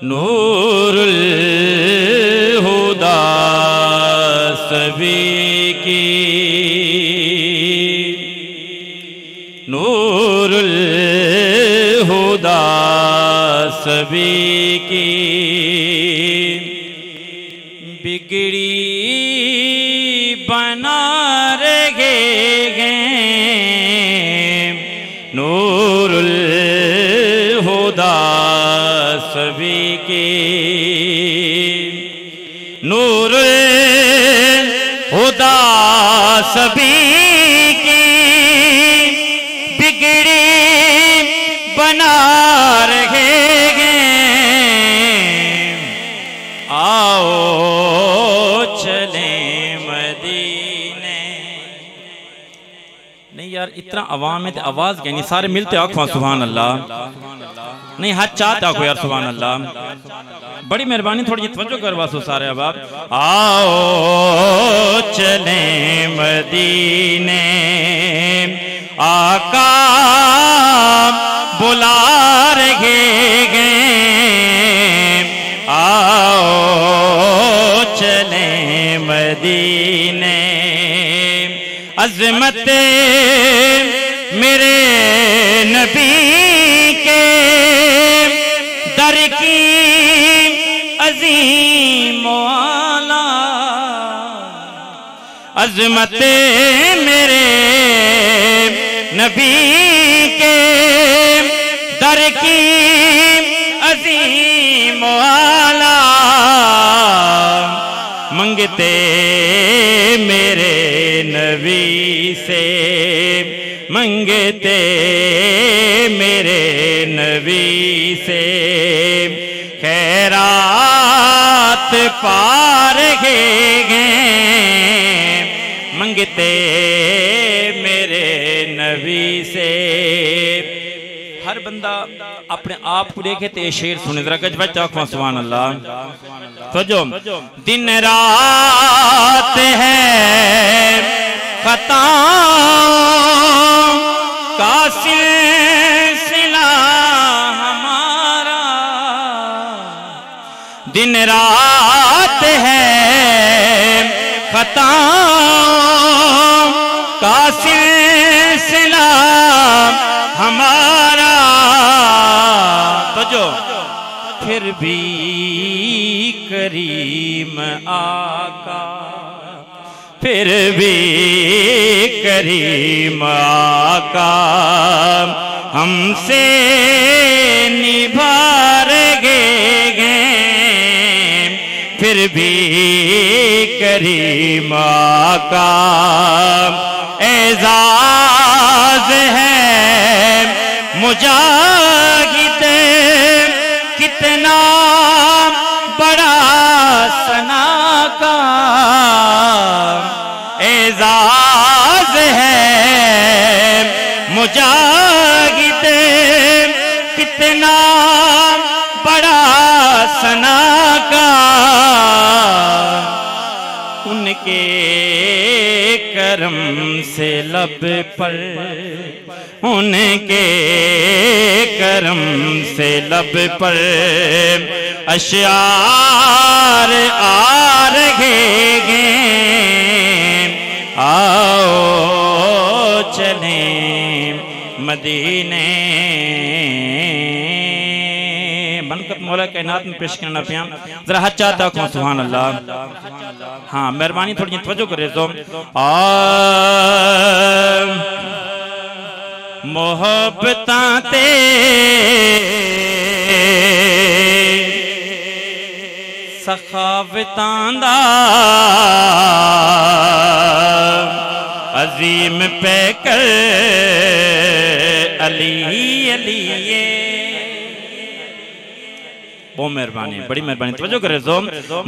नूरुल हुदा सभी की, नूरुल हुदा सभी की, बिगड़ी बना रहे हैं नूरुल हुदा सभी की, नूरुल हुदा सभी की, बिगड़ी बना रहे हैं। आओ चले मदीने। नहीं यार इतना अवाम है तो आवाज क्या नहीं, सारे मिलते आखो सुभान अल्लाह, नहीं हाथ चाहते आखो यार सुभान अल्लाह। बड़ी मेहरबानी थोड़ी तवज्जो करवासो सारे अब आप। आओ चले मदीने, आका बुला रहे हैं। आओ चले मदीने, अज़मत मेरे नबी के दर की अज़ीम आला, अज़मत मेरे नबी के दर की अज़ीम आला, मंगते मेरे नबी से, मंगते मेरे नबी से, खैरात पार गए, मंगते मेरे नबी से। हर बंदा अपने आप को देखे तो शेर सुने जरा गज बच आखो सुभान अल्लाह। तो जो दिन रात है खताओं का सिलसिला हमारा, दिन रात है खताओं का सिलसिला हमारा। तो जो फिर भी करीम आका, फिर भी करीम आका हमसे निभा रहे हैं, फिर भी करीम आका एजाज है मुजाहिद कितना बड़ा सना का, एजाज है मुजाहिद कितना बड़ा सना का, उनके करम से लब पर, उनके करम से लब पर अश्यार आ रहे हैं। आओ चले मदीने। बनकर मौला कायनात में पेश करना पिया जरा हाथ चाहता हूँ सुभान अल्लाह। हाँ मेहरबानी थोड़ी तवज्जो करे तो। मोहब्बतां ते सखावतां दा अजीम पैकर अली अलीए। बहुत मेहरबानी, बड़ी मेहरबानी तवज्जो करे तो।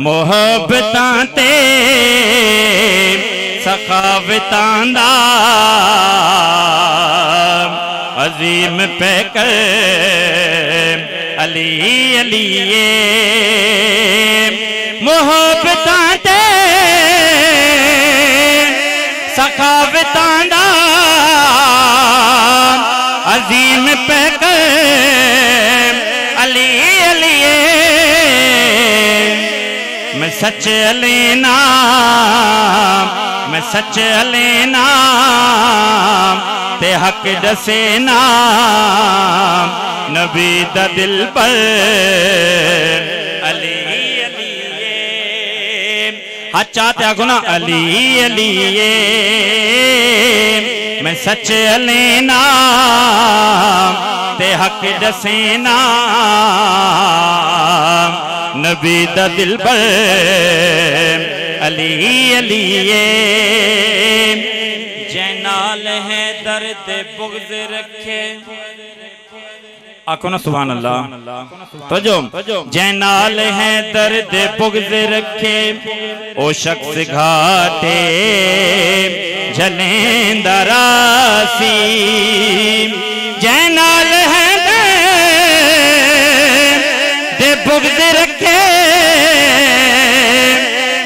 मोहब्बतां ते सखावतां दा अजीम पैकर अली अलीए। मोहब्बतां ते सखावतां दा सच लेना, मैं सच लेना ते हक दसेना नबी दा दिल पर अली अली चाहते आगो ना अली अली मैं सच लेना ते हक दसेना नबी दा दिल पर अली अली जैनाल है दर्द बुग़्ज़ रखे आको ना सुभान अल्लाह। तो जो जैनाल है दर्द बुग़्ज़ रखे ओ शख्स घाटे झलेंदा रासी जैनाल है दर्द बुग़्ज़ रखे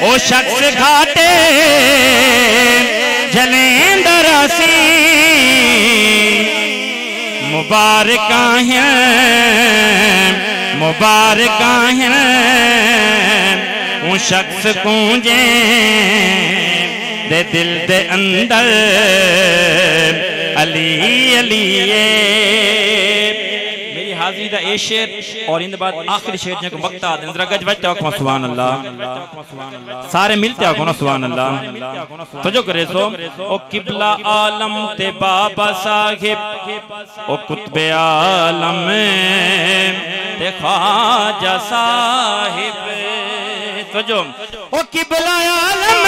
ओ शख्स घाटे झलेंदा रासी मुबारक हैं मुबारक हैं वो शख्स कूंजे दे दिल दे अंदर अली अली मेरी हाज़िरी दा ए शेर और इन बाद आखिरी शेर जो वक्त आ जरा गज बजते हो सुभान अल्लाह सारे मिलते हो ना सुभान अल्लाह। तो जो करे सो ओ किबला आलम ते बाबा साहिब ओ कुतबे आलम ते ख्वाजा साहिब तो जो ओ किबला आलम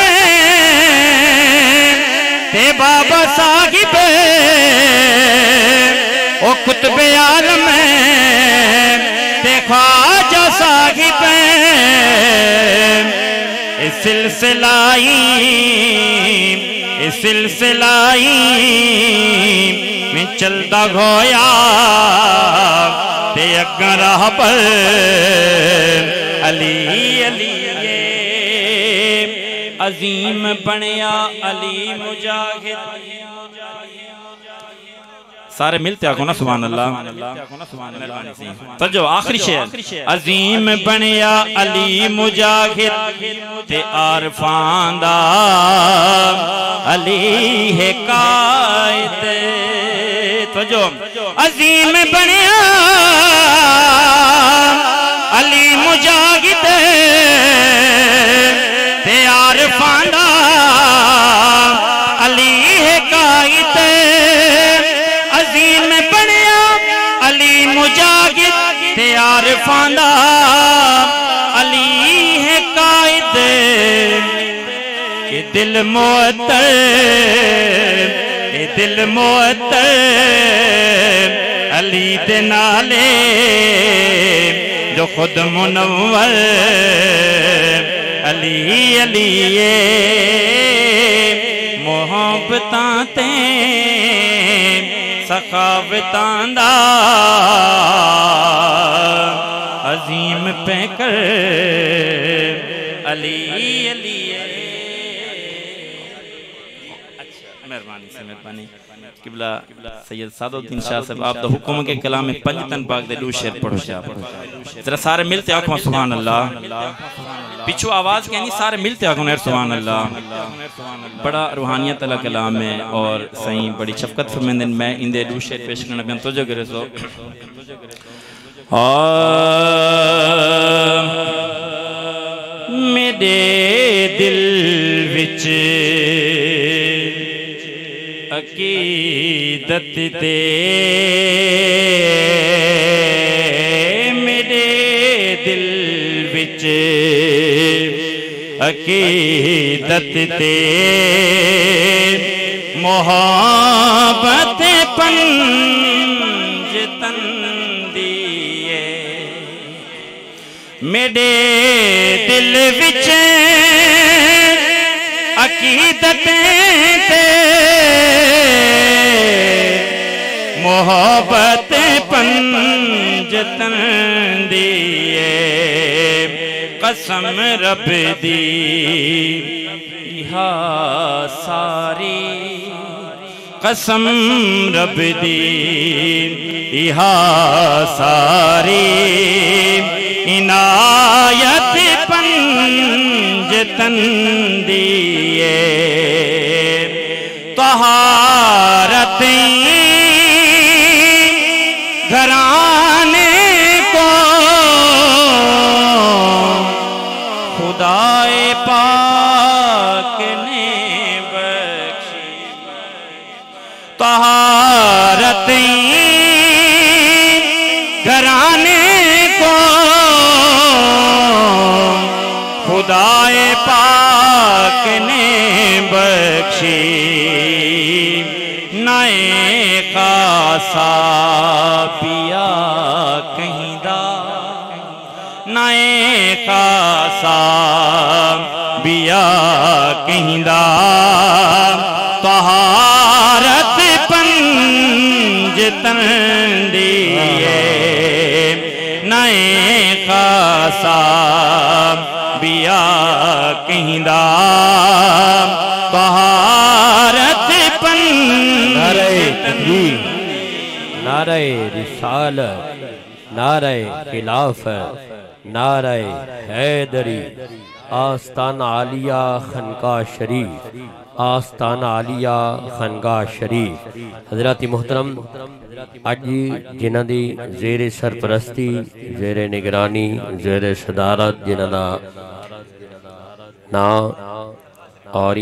ते बाबा साहिब ओ कुतबे आलम ते ख्वाजा साहिब सिलसिलाई में चलता होया ते अग्गा राह पर अली अली अजीम बनया अली मुजाहिद सारे मिलते आको ना सुभान अल्लाह। तो जो आखिरी शेर अजीम बनया अली मुजाहिद ते आरफां दा अली है कायद तो जो अजीम बनया अली मुजाहिद ते आरफां दा अली है कायद अजीम बनया अली मुजाहिद ते आरफां दा अली है कायद ये दिल मुअत्तर अली दे नाले जो खुद मुनव्वर अली अली मोहब्बतां ते सखावतां दा अजीम पैकर अली अली अच्छा मेहरबानी से मेहरबानी किबला सैयद सादुद्दीन शाह साहब आप दा हुक्म के कलाम में पंजतन पाक दे दो शेर पढ़ो जरा सारे मिलते आखो सुभान अल्लाह पिछू आवाज के नहीं सारे मिलते आखो सुभान अल्लाह बड़ा रूहानियत अला कलाम है और सही बड़ी शफकत फरमांदे मैं इंदे दो शेर पेश करना बयान तोजो करे सो मेरे दिल विच अकीदत दे मेरे दिल विच अकीदत दे मोहब्बत पंजतन दिए मेरे दिल विच अकीदत दे मोहब्बत पंजतन दिए कसम रब दी हा सारी कसम रब दी हा सारी इनायत पंजतन तन दिए तहारतें घराने को खुदाए पाक ने बख्शी तहारतें घराने को खुदाए पाक ने बख्शी नए खासा पिया कहीं दा नए खासा पिया कहीं दा तहारत पंज तन दिए नए खासा बिया कहीं दा तहारत नारे रिसालत नारे खिलाफत नारे हैदरी आस्ताना आलिया खनका शरीफ आस्ताना आलिया खनका शरीफ हजरत मोहतरम अज जिन्हां दी ज़ेरे सरपरस्ती ज़ेरे निगरानी ज़ेरे सदारत जिन्हां दा ना और